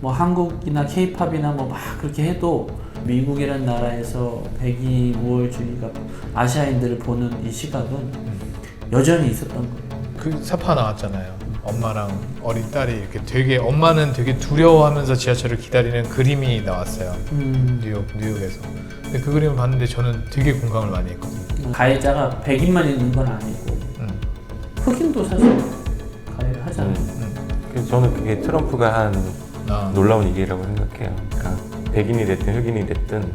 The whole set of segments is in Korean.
뭐 한국이나 케이팝이나 뭐 막 그렇게 해도 미국이라는 나라에서 백인 우월주의가 아시아인들을 보는 이 시각은 여전히 있었던 거예요. 그 사파 나왔잖아요. 엄마랑 어린 딸이 이렇게 되게 엄마는 되게 두려워하면서 지하철을 기다리는 그림이 나왔어요. 뉴욕에서. 근데 그 그림을 봤는데 저는 되게 공감을 많이 했거든요. 가해자가 백인만 있는 건 아니고 흑인도 사실 가해를 하잖아요. 그래서 저는 그게 트럼프가 한 놀라운 일이라고 생각해요. 그러니까 백인이 됐든 흑인이 됐든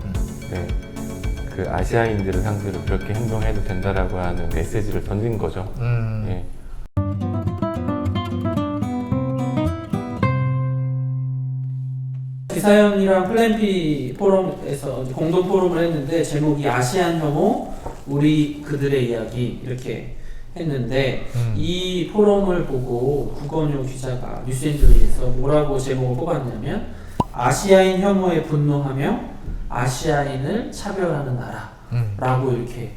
네, 그 아시아인들을 상대로 그렇게 행동해도 된다라고 하는 메시지를 던진 거죠. 예. 기사연이랑 플랜 B 포럼에서 공동 포럼을 했는데 제목이 아시안 혐오 우리 그들의 이야기 이렇게 했는데 이 포럼을 보고 구건효 기자가 뉴스엔조이에서 뭐라고 제목을 뽑았냐면 아시아인 혐오에 분노하며 아시아인을 차별하는 나라라고 이렇게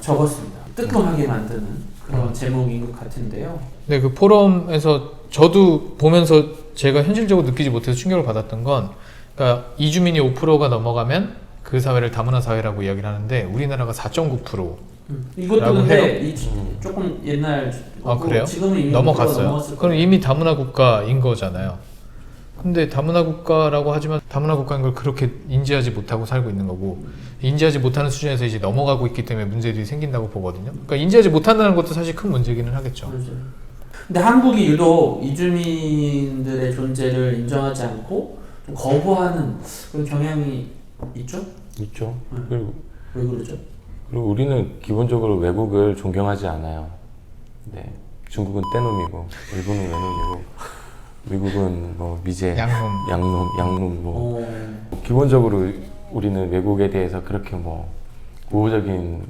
적었습니다. 뜨끔하게 만드는 그런 제목인 것 같은데요. 네, 그 포럼에서 저도 보면서 제가 현실적으로 느끼지 못해서 충격을 받았던 건, 그러니까 이주민이 5%가 넘어가면 그 사회를 다문화 사회라고 이야기를 하는데 우리나라가 4.9%. 이것도 근데 조금 옛날 그래요? 지금은 이미 넘어갔어요. 그럼 이미 다문화 국가인 거잖아요. 근데 다문화 국가라고 하지만 다문화 국가인 걸 그렇게 인지하지 못하고 살고 있는 거고, 인지하지 못하는 수준에서 이제 넘어가고 있기 때문에 문제들이 생긴다고 보거든요. 그러니까 인지하지 못한다는 것도 사실 큰 문제기는 하겠죠. 맞아요. 근데 한국이 유독 이주민들의 존재를 인정하지 않고 좀 거부하는 그런 경향이 있죠? 있죠. 왜 그러죠? 그리고 우리는 기본적으로 외국을 존경하지 않아요. 네. 중국은 떼놈이고, 일본은 외놈이고, 미국은 뭐 미제, 양놈 뭐. 기본적으로 우리는 외국에 대해서 그렇게 뭐 우호적인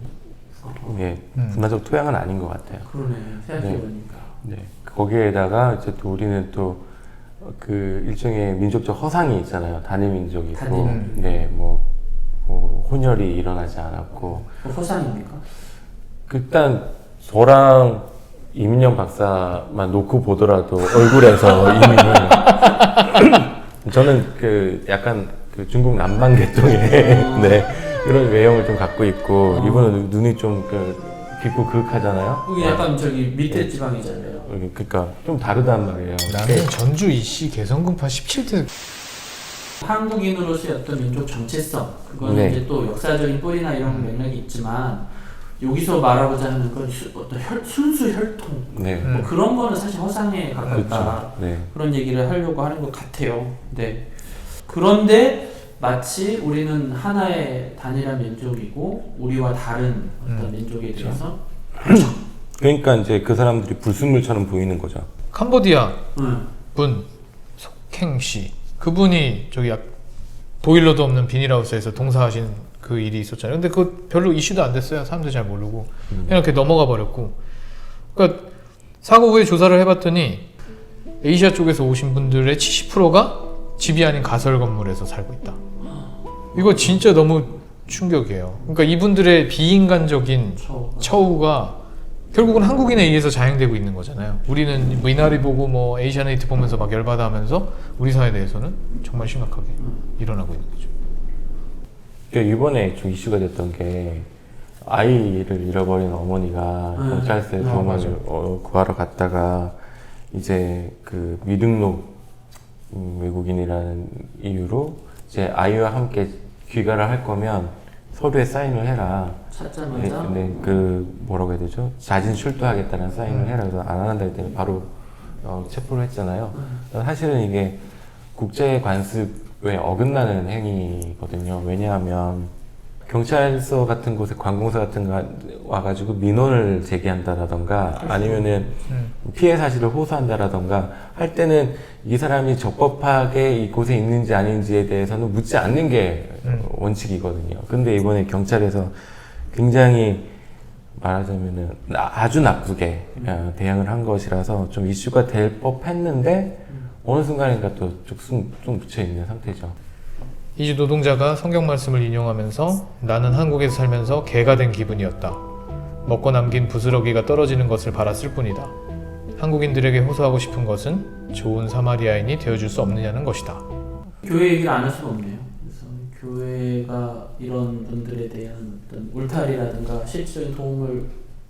문화적 토양은 아닌 것 같아요. 그러네. 생각해보니까. 네. 거기에다가 이제 또 우리는 또 그 일종의 민족적 허상이 있잖아요. 단일 민족이고, 네, 뭐 혼혈이 일어나지 않았고. 허상입니까? 일단 저랑 이민영 박사만 놓고 보더라도 얼굴에서 이민은 저는 그 약간 그 중국 남방 계통의 네, 그런 외형을 좀 갖고 있고 이분은 눈이 좀 깊고 그윽하잖아요. 여기 약간 저기 밑에 지방이잖아요. 그러니까 좀 다르단 말이에요. 나는 전주 이씨 개성군파 17대 한국인으로서의 어떤 민족 정체성 그거는 이제 또 역사적인 뿌리나 이런 맥락이 있지만 여기서 말하고자 하는 건 어떤 순수 혈통 뭐 그런 거는 사실 허상에 가깝다. 그런 얘기를 하려고 하는 것 같아요. 네. 그런데 마치 우리는 하나의 단일한 민족이고 우리와 다른 어떤 민족에 대해서 그러니까 이제 그 사람들이 불순물처럼 보이는 거죠. 캄보디아 분 속행씨 그분이 저기 보일러도 없는 비닐하우스에서 동사하신 그 일이 있었잖아요. 근데 그거 별로 이슈도 안 됐어요. 사람들이 잘 모르고 그냥 이렇게 넘어가 버렸고. 그러니까 사고 후에 조사를 해봤더니 아시아 쪽에서 오신 분들의 70%가 집이 아닌 가설 건물에서 살고 있다. 이거 진짜 너무 충격이에요. 그러니까 이분들의 비인간적인 처우가 결국은 한국인에 의해서 자행되고 있는 거잖아요. 우리는 미나리 보고 뭐 에이시아네이트 보면서 막 열받아 하면서 우리 사회에 대해서는 정말 심각하게 일어나고 있는 거죠. 이번에 좀 이슈가 됐던 게 아이를 잃어버린 어머니가 경찰서에 도움을 구하러 갔다가 이제 그 미등록 외국인이라는 이유로 이제 아이와 함께 귀가를 할 거면 서류에 사인을 해라. 찾자마자? 네, 그 뭐라고 해야 되죠? 자진 출두하겠다는 사인을 해라. 그래서 안 한다 했더니 바로 체포를 했잖아요. 사실은 이게 국제 관습에 어긋나는 행위거든요. 왜냐하면 경찰서 같은 곳에 관공서 같은 거 와가지고 민원을 제기한다라던가 아니면은 피해 사실을 호소한다라던가 할 때는 이 사람이 적법하게 이곳에 있는지 아닌지에 대해서는 묻지 않는 게 원칙이거든요. 근데 이번에 경찰에서 굉장히 말하자면은 아주 나쁘게 대응을 한 것이라서 좀 이슈가 될 법했는데 어느 순간인가 또 좀 묻혀 있는 상태죠. 이주 노동자가 성경 말씀을 인용하면서 나는 한국에서 살면서 개가 된 기분이었다. 먹고 남긴 부스러기가 떨어지는 것을 바랐을 뿐이다. 한국인들에게 호소하고 싶은 것은 좋은 사마리아인이 되어줄 수 없느냐는 것이다. 교회 얘기를 안 할 수가 없네요. 그래서 교회가 이런 분들에 대한 어떤 울타리라든가 실질적인 도움을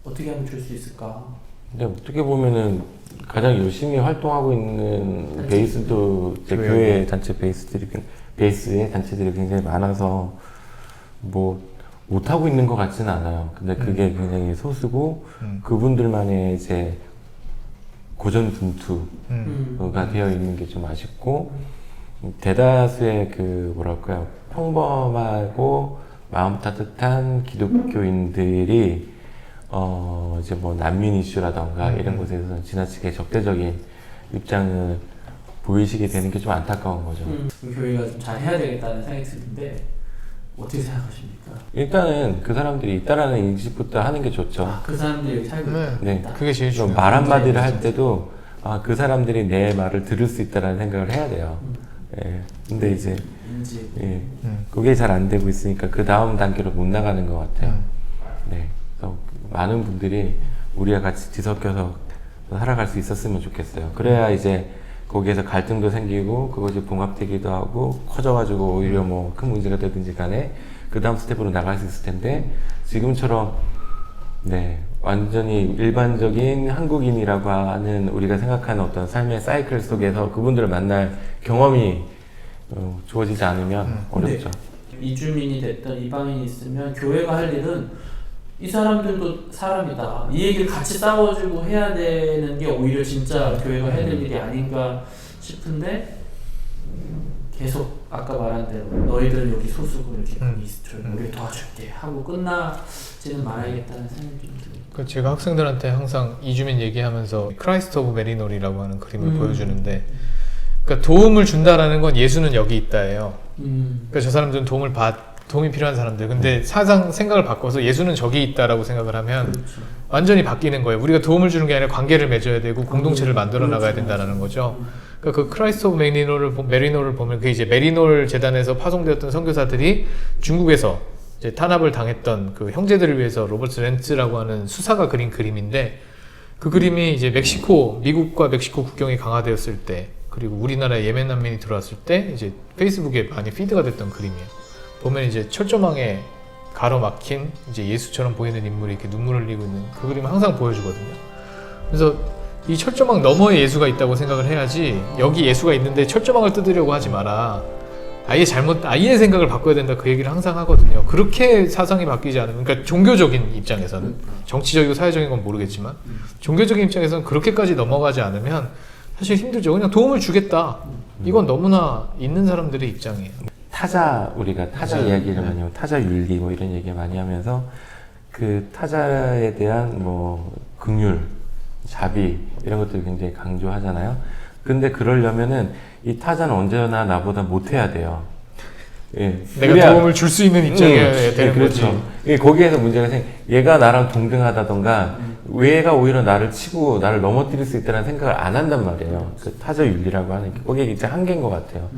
어떻게 하면 줄 수 있을까? 근데 어떻게 보면은 가장 열심히 활동하고 있는 베이스도 이제 교회 단체 베이스의 단체들이 굉장히 많아서 뭐 못하고 있는 것 같지는 않아요. 근데 그게 굉장히 소수고 그분들만의 이제 고전 분투가 되어 있는 게 좀 아쉽고 대다수의 그 뭐랄까요 평범하고 마음 따뜻한 기독교인들이 이제 뭐 난민 이슈라던가 이런 곳에서 지나치게 적대적인 입장을 보이시게 되는 게 좀 안타까운 거죠. 교회가 좀 잘 해야 되겠다는 생각이 드는데 어떻게 생각하십니까? 일단은 그 사람들이 있다라는 인식부터 하는 게 좋죠. 그 사람들이 여기 살고 있다. 네. 그게 제일 중요해요. 말 한마디를 할 때도 그 사람들이 내 말을 들을 수 있다라는 생각을 해야 돼요. 예. 근데 이제 예. 그게 잘 안 되고 있으니까 그 다음 단계로 못 나가는 것 같아요. 네. 그래서 많은 분들이 우리와 같이 뒤섞여서 살아갈 수 있었으면 좋겠어요. 그래야 이제 거기에서 갈등도 생기고 그것이 봉합되기도 하고 커져가지고 오히려 뭐 큰 문제가 되든지 간에 그 다음 스텝으로 나갈 수 있을 텐데 지금처럼 네 완전히 일반적인 한국인이라고 하는 우리가 생각하는 어떤 삶의 사이클 속에서 그분들을 만날 경험이 주어지지 않으면 어렵죠. 이주민이 됐든 이방인이 있으면 교회가 할 일은 이 사람들도 사람이다. 이 얘기를 같이 싸워주고 해야 되는 게 오히려 진짜 교회가 해야 될 일이 아닌가 싶은데 계속 아까 말한 대로 너희들은 여기 소수고 이렇게 거기 있을 우리 도와줄게 하고 끝나지는 말아야겠다는 생각이 좀 들어요. 제가 학생들한테 항상 이주민 얘기하면서 크라이스트 오브 메리노리라고 하는 그림을 보여주는데 그러니까 도움을 준다라는 건 예수는 여기 있다예요. 그러니까 저 사람들은 도움이 필요한 사람들. 근데 생각을 바꿔서 예수는 저기 있다라고 생각을 하면 그렇죠. 완전히 바뀌는 거예요. 우리가 도움을 주는 게 아니라 관계를 맺어야 되고 공동체를 만들어 나가야 된다는 거죠. 그러니까 그 크라이스트 오브 메리노를 보면 그 이제 메리노를 재단에서 파송되었던 선교사들이 중국에서 이제 탄압을 당했던 그 형제들을 위해서 로버트 렌츠라고 하는 수사가 그린 그림인데 그 그림이 이제 미국과 멕시코 국경이 강화되었을 때 그리고 우리나라에 예멘 난민이 들어왔을 때 이제 페이스북에 많이 피드가 됐던 그림이에요. 보면 이제 철조망에 가로막힌 이제 예수처럼 보이는 인물이 이렇게 눈물을 흘리고 있는 그 그림을 항상 보여주거든요. 그래서 이 철조망 너머에 예수가 있다고 생각을 해야지 여기 예수가 있는데 철조망을 뜯으려고 하지 마라. 아예 생각을 바꿔야 된다 그 얘기를 항상 하거든요. 그렇게 사상이 바뀌지 않으면 그러니까 종교적인 입장에서는 정치적이고 사회적인 건 모르겠지만 종교적인 입장에서는 그렇게까지 넘어가지 않으면 사실 힘들죠. 그냥 도움을 주겠다. 이건 너무나 있는 사람들의 입장이에요. 우리가 타자 이야기를 많이 하고 타자 윤리 뭐 이런 얘기 많이 하면서 그 타자에 대한 뭐 긍휼, 자비 이런 것들을 굉장히 강조하잖아요. 근데 그러려면은 이 타자는 언제나 나보다 못해야 돼요. 예. 내가 도움을 줄 수 있는 입장이어야 되는 그렇죠. 거지. 예, 거기에서 문제가 얘가 나랑 동등하다던가 얘가 오히려 나를 치고 나를 넘어뜨릴 수 있다는 생각을 안 한단 말이에요. 그 타자 윤리라고 하는 게 거기에 이제 한계인 것 같아요.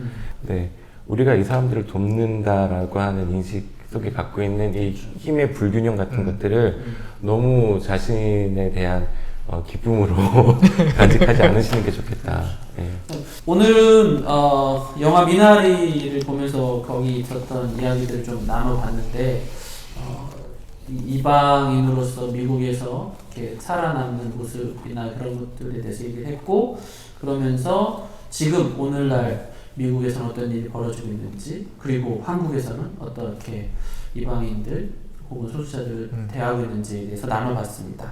네. 우리가 이 사람들을 돕는다라고 하는 인식 속에 갖고 있는 이 힘의 불균형 같은 것들을 너무 자신에 대한 기쁨으로 간직하지 않으시는 게 좋겠다. 네. 오늘은 영화 미나리를 보면서 거기 있었던 이야기들을 좀 나눠봤는데 이방인으로서 미국에서 이렇게 살아남는 모습이나 그런 것들에 대해서 얘기를 했고 그러면서 지금 오늘날 미국에서는 어떤 일이 벌어지고 있는지 그리고 한국에서는 어떻게 이방인들 혹은 소수자들 대하고 있는지에 대해서 나눠봤습니다.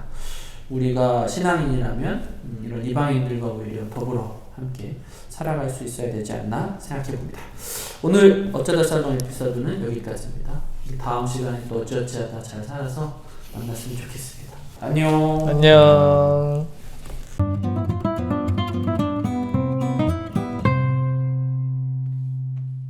우리가 신앙인이라면 이런 이방인들과 오히려 더불어 함께 살아갈 수 있어야 되지 않나 생각해봅니다. 오늘 어쩌다 살던 에피소드는 여기까지입니다. 다음 시간에 또 어찌어찌하다 잘 살아서 만났으면 좋겠습니다. 안녕. 안녕.